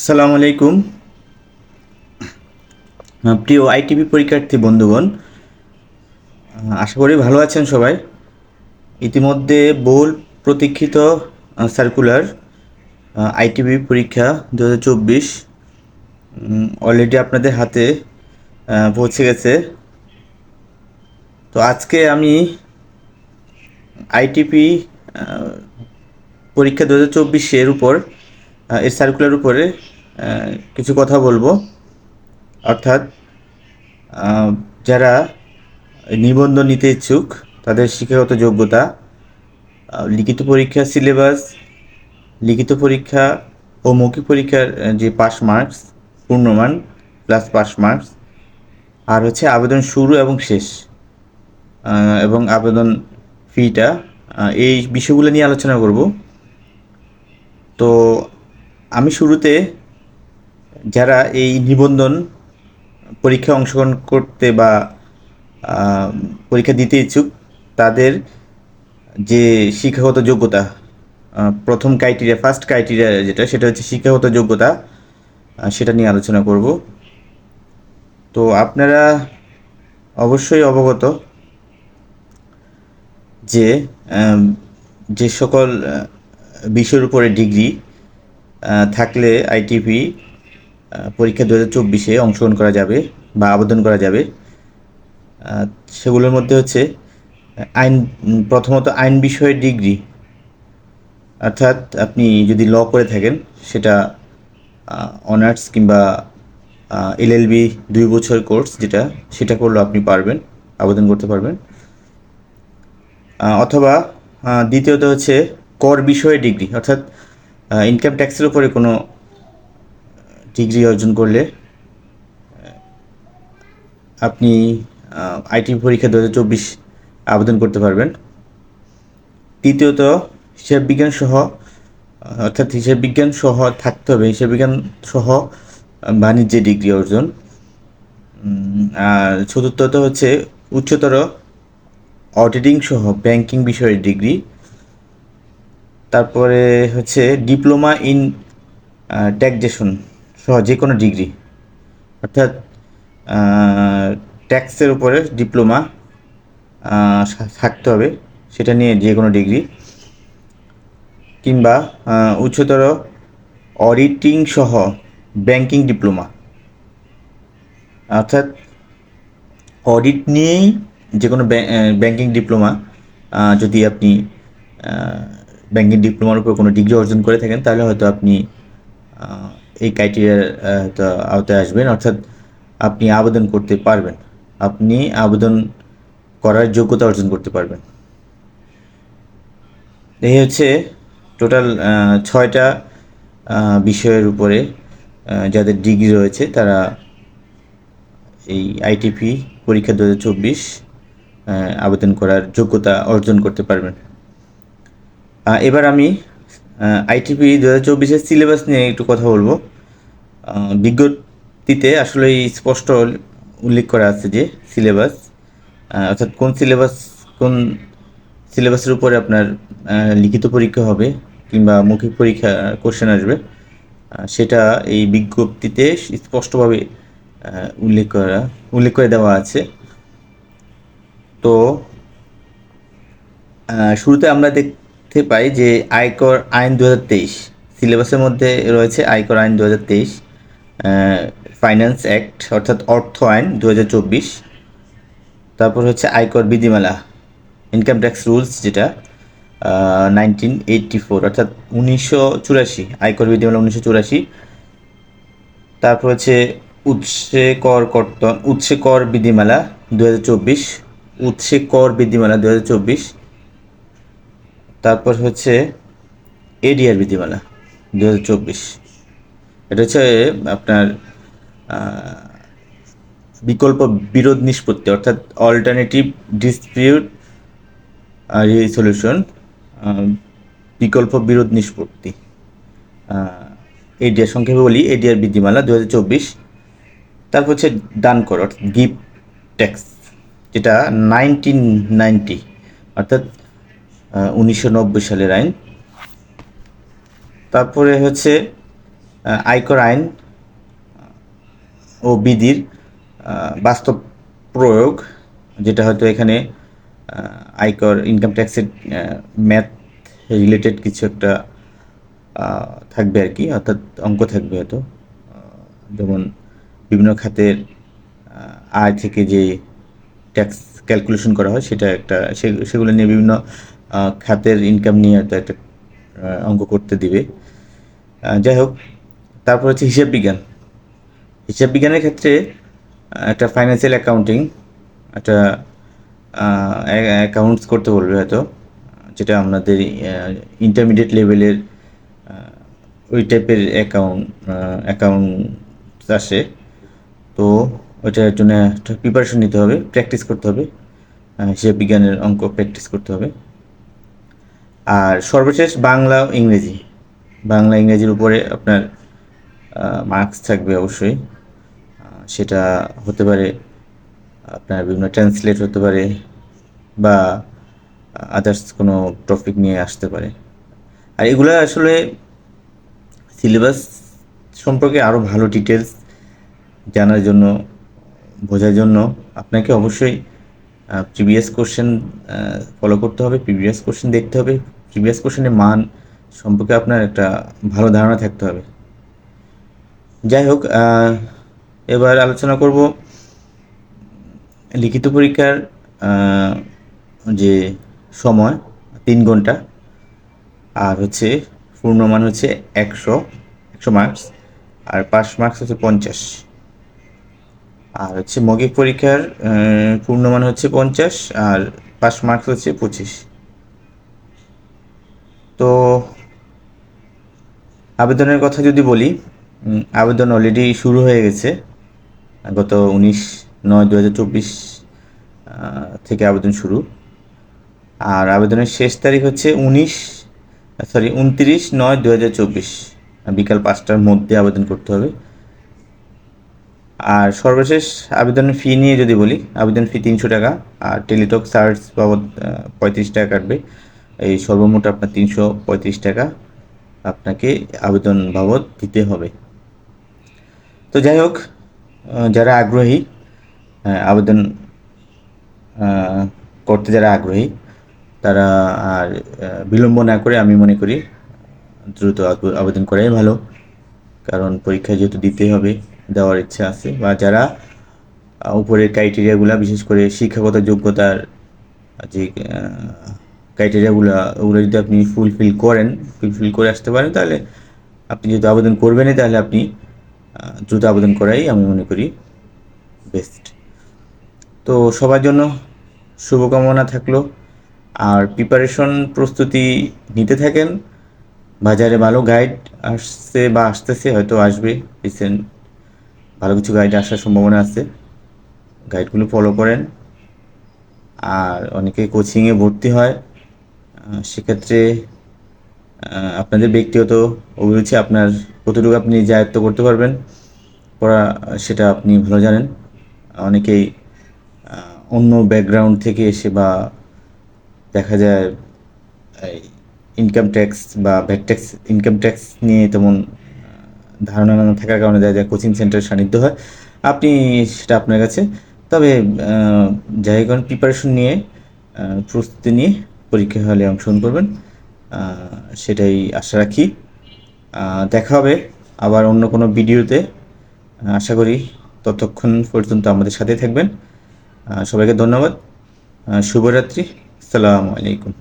আসসালামু আলাইকুম। প্রিয় আইটিভি পরীক্ষার্থী বন্ধুগণ, আশা করি ভালো আছেন সবাই। ইতিমধ্যে বহুল প্রতীক্ষিত সার্কুলার আইটিভি পরীক্ষা 2024 অলরেডি আপনাদের হাতে পৌঁছে গেছে। তো আজকে আমি আইটিপি পরীক্ষা 2024 উপর এর সার্কুলার উপরে কিছু কথা বলবো। অর্থাৎ যারা নিবন্ধন নিতে ইচ্ছুক তাদের শিক্ষাগত যোগ্যতা, লিখিত পরীক্ষার সিলেবাস, লিখিত পরীক্ষা ও মৌখিক পরীক্ষার যে পাস মার্কস, পূর্ণমান প্লাস পাস মার্কস, আর হচ্ছে আবেদন শুরু এবং শেষ এবং আবেদন ফিটা, এই বিষয়গুলো নিয়ে আলোচনা করব। তো আমি শুরুতে যারা এই নিবন্ধন পরীক্ষায় অংশগ্রহণ করতে বা পরীক্ষা দিতে ইচ্ছুক তাদের যে শিক্ষাগত যোগ্যতা, প্রথম ক্রাইটেরিয়া, ফার্স্ট ক্রাইটেরিয়া যেটা, সেটা হচ্ছে শিক্ষাগত যোগ্যতা, সেটা নিয়ে আলোচনা করব। তো আপনারা অবশ্যই অবগত যে যে সকল বিষয়ের উপরে ডিগ্রি থাকলে আইটিপি পরীক্ষা 2024 অংশগ্রহণ করা যাবে বা আবেদন করা যাবে। সেগুলোর মধ্যে হচ্ছে আইন, প্রথমত আইন বিষয়ের ডিগ্রি, অর্থাৎ আপনি যদি ল করে থাকেন সেটা অনার্স কিংবা এলএলবি 2 বছর কোর্স যেটা, সেটা করলেও আপনি পারবেন, আবেদন করতে পারবেন। অথবা দ্বিতীয়ত হচ্ছে কর বিষয়ে ডিগ্রি, অর্থাৎ ইনকাম ট্যাক্সের উপরে কোনো ডিগ্রি অর্জন করলে আপনি আইটি পরীক্ষা 2024 আবেদন করতে পারবেন। তৃতীয়ত হিসাব বিজ্ঞান সহ, অর্থাৎ হিসাব বিজ্ঞান সহ থাকতে হবে, হিসাব বিজ্ঞান সহ বাণিজ্যে ডিগ্রি অর্জন। আর চতুর্থত হচ্ছে উচ্চতর অডিটিং সহ ব্যাংকিং বিষয়ের ডিগ্রি। তারপরে হচ্ছে ডিপ্লোমা ইন ট্যাক্সেশন সহ যে কোনো ডিগ্রি, অর্থাৎ ট্যাক্সের উপরে ডিপ্লোমা থাকতে হবে, সেটা নিয়ে যে কোনো ডিগ্রি, কিংবা উচ্চতর অডিটিং সহ ব্যাংকিং ডিপ্লোমা, অর্থাৎ অডিট নিয়েই যে কোনো ব্যাংকিং ডিপ্লোমা, যদি আপনি ব্যাংকিং ডিপ্লোমার উপর কোনো ডিগ্রি অর্জন করে থাকেন তাহলে হয়তো আপনি এই ক্রাইটেরিয়ার আওতায় আসবেন, অর্থাৎ আপনি আবেদন করতে পারবেন, আপনি আবেদন করার যোগ্যতা অর্জন করতে পারবেন। এই হচ্ছে টোটাল 6টা বিষয়ের উপরে যাদের ডিগ্রি রয়েছে তারা এই আইটিপি পরীক্ষা 2024 আবেদন করার যোগ্যতা অর্জন করতে পারবেন। এবার আমি আইটিপি 2024 সিলেবাস নিয়ে একটু কথা বলবো। বিজ্ঞপ্তিতে আসলে স্পষ্ট উল্লেখ করা আছে যে সিলেবাস, অর্থাৎ কোন সিলেবাসের উপরে আপনার লিখিত পরীক্ষা হবে কিংবা মৌখিক পরীক্ষা কোশ্চেন আসবে, সেটা এই বিজ্ঞপ্তিতে স্পষ্টভাবে উল্লেখ করে দেওয়া আছে। তো শুরুতে আমরা দেখতে পাই যে আয়কর আইন 2023 সিলেবাসের মধ্যে রয়েছে। আয়কর আইন 2023, ফাইন্যান্স অ্যাক্ট অর্থাৎ অর্থ আইন 2024, তারপর হচ্ছে আয়কর বিধিমালা, ইনকাম ট্যাক্স রুলস যেটা 1984 অর্থাৎ 1984, আয়কর বিধিমালা 1984। তারপর হচ্ছে উৎসে কর বিধিমালা 2024, উৎসে কর বিধিমালা 2024। তারপর হচ্ছে এডিআর বিধিমালা 2024। এটা হচ্ছে আপনার বিকল্প বিরোধ নিষ্পত্তি, অর্থাৎ অল্টারনেটিভ ডিসপিউট রেজলিউশন, বিকল্প বিরোধ নিষ্পত্তি, এডিআর সংক্ষেপে বলি, এডিআর বিধিমালা 2024। তারপর হচ্ছে দান কর অর্থাৎ গিফট ট্যাক্স, যেটা 1990 অর্থাৎ 1990 সালের আইন। তারপরে হচ্ছে আয়কর আইন ও বিধির বাস্তব প্রয়োগ, যেটা হয়তো এখানে আয়কর ইনকাম ট্যাক্সের ম্যাথ রিলেটেড কিছু একটা থাকবে আর কি, অর্থাৎ অঙ্ক থাকবে হয়তো। যেমন বিভিন্ন খাতের আয় থেকে যে ট্যাক্স ক্যালকুলেশন করা হয় সেটা একটা, সেগুলো নিয়ে বিভিন্ন খাতের ইনকাম নিয়ে হয়তো একটা অঙ্ক করতে দিবে। যাই হোক, তারপর হচ্ছে হিসাব বিজ্ঞান। হিসাব বিজ্ঞানের ক্ষেত্রে একটা ফাইন্যান্সিয়াল অ্যাকাউন্টিং, একটা অ্যাকাউন্টস করতে বলবে হয়তো, যেটা আপনাদের ইন্টারমিডিয়েট লেভেলের ওই টাইপের অ্যাকাউন্ট আসে। তো ওইটার জন্য একটা প্রিপারেশন নিতে হবে, প্র্যাকটিস করতে হবে, হিসাব বিজ্ঞানের অঙ্ক প্র্যাকটিস করতে হবে। আর সর্বশেষ বাংলা ইংরেজি। বাংলা ইংরেজির উপরে আপনার মার্কস থাকবে অবশ্যই। সেটা হতে পারে আপনার বিভিন্ন ট্রান্সলেট হতে পারে, বা আদার্স কোনো টপিক নিয়ে আসতে পারে। আর এগুলো আসলে সিলেবাস সম্পর্কে আরও ভালো ডিটেলস জানার জন্য, বোঝার জন্য আপনাকে অবশ্যই প্রিভিয়াস কোশ্চেন ফলো করতে হবে, প্রিভিয়াস কোশ্চেন দেখতে হবে, প্রিভিয়াস কোশ্চেনের মান সম্পর্কে আপনার একটা ভালো ধারণা থাকতে হবে। যাই হোক, এবার আলোচনা করব লিখিত পরীক্ষার যে সময় 3 ঘন্টা, আর হচ্ছে পূর্ণমান হচ্ছে 100 মার্কস, আর পাস মার্কস হচ্ছে 50। আর হচ্ছে মৌখিক পরীক্ষার পূর্ণমান হচ্ছে 50, আর পাস মার্কস হচ্ছে 25। তো আবেদনের কথা যদি বলি, আবেদন অলরেডি শুরু হয়ে গেছে। গত 19/9/2024 থেকে আবেদন শুরু। আর আবেদনের শেষ তারিখ হচ্ছে 29/9/2024, বিকাল 5টার মধ্যে আবেদন করতে হবে। আর সর্বশেষ আবেদনের ফি নিয়ে যদি বলি, আবেদন ফি 300 টাকা, আর টেলিটক চার্জ বাবদ 35 টাকা কাটবে। এই সর্বমোট আপনার 335 টাকা আপনাকে আবেদন বাবদ দিতে হবে। তো যাই হোক, যারা আগ্রহী, আবেদন করতে যারা আগ্রহী, তারা আর বিলম্ব না করে আমি মনে করি দ্রুত আবেদন করাই ভালো। কারণ পরীক্ষা যেহেতু দিতে হবে, দেওয়ার ইচ্ছা আছে, বা যারা উপরের ক্রাইটেরিয়াগুলো, বিশেষ করে শিক্ষাগত যোগ্যতার যে ক্রাইটেরিয়াগুলো, ওগুলো যদি আপনি ফুলফিল করে আসতে পারেন, তাহলে আপনি যেহেতু আবেদন করবেনই, তাহলে আপনি দ্রুত আবেদন করাই আমি মনে করি বেস্ট। তো সবার জন্য শুভকামনা থাকলো। আর প্রিপারেশন প্রস্তুতি নিতে থাকেন। বাজারে ভালো গাইড আসছে বা আসতেছে, হয়তো আসবে রিসেন্ট ভালো কিছু গাইড আসার সম্ভাবনা আছে। গাইডগুলো ফলো করেন। আর অনেকে কোচিংয়ে ভর্তি হয়, সেক্ষেত্রে আপনাদের ব্যক্তিগত অভিরুচি, আপনার কতটুকু আপনি নিজে আয়ত্ত করতে পারবেন পড়া, সেটা আপনি ভালো জানেন। অনেকেই অন্য ব্যাকগ্রাউন্ড থেকে এসে, বা দেখা যায় ইনকাম ট্যাক্স বা ভ্যাট ট্যাক্স, ইনকাম ট্যাক্স নিয়ে তেমন ধারণা না থাকার কারণে দেখা যায় কোচিং সেন্টারের সান্নিধ্য হয়। আপনি সেটা আপনার কাছে, তবে যাই করেন প্রিপারেশন নিয়ে, প্রস্তুতি নিয়ে পরীক্ষা হলে অংশগ্রহণ করবেন, সেটাই আশা রাখি। দেখা হবে আবার অন্য কোনো ভিডিওতে, আশা করি। ততক্ষণ পর্যন্ত আমাদের সাথে থাকবেন। সবাইকে ধন্যবাদ। শুভরাত্রি। আসসালামু আলাইকুম।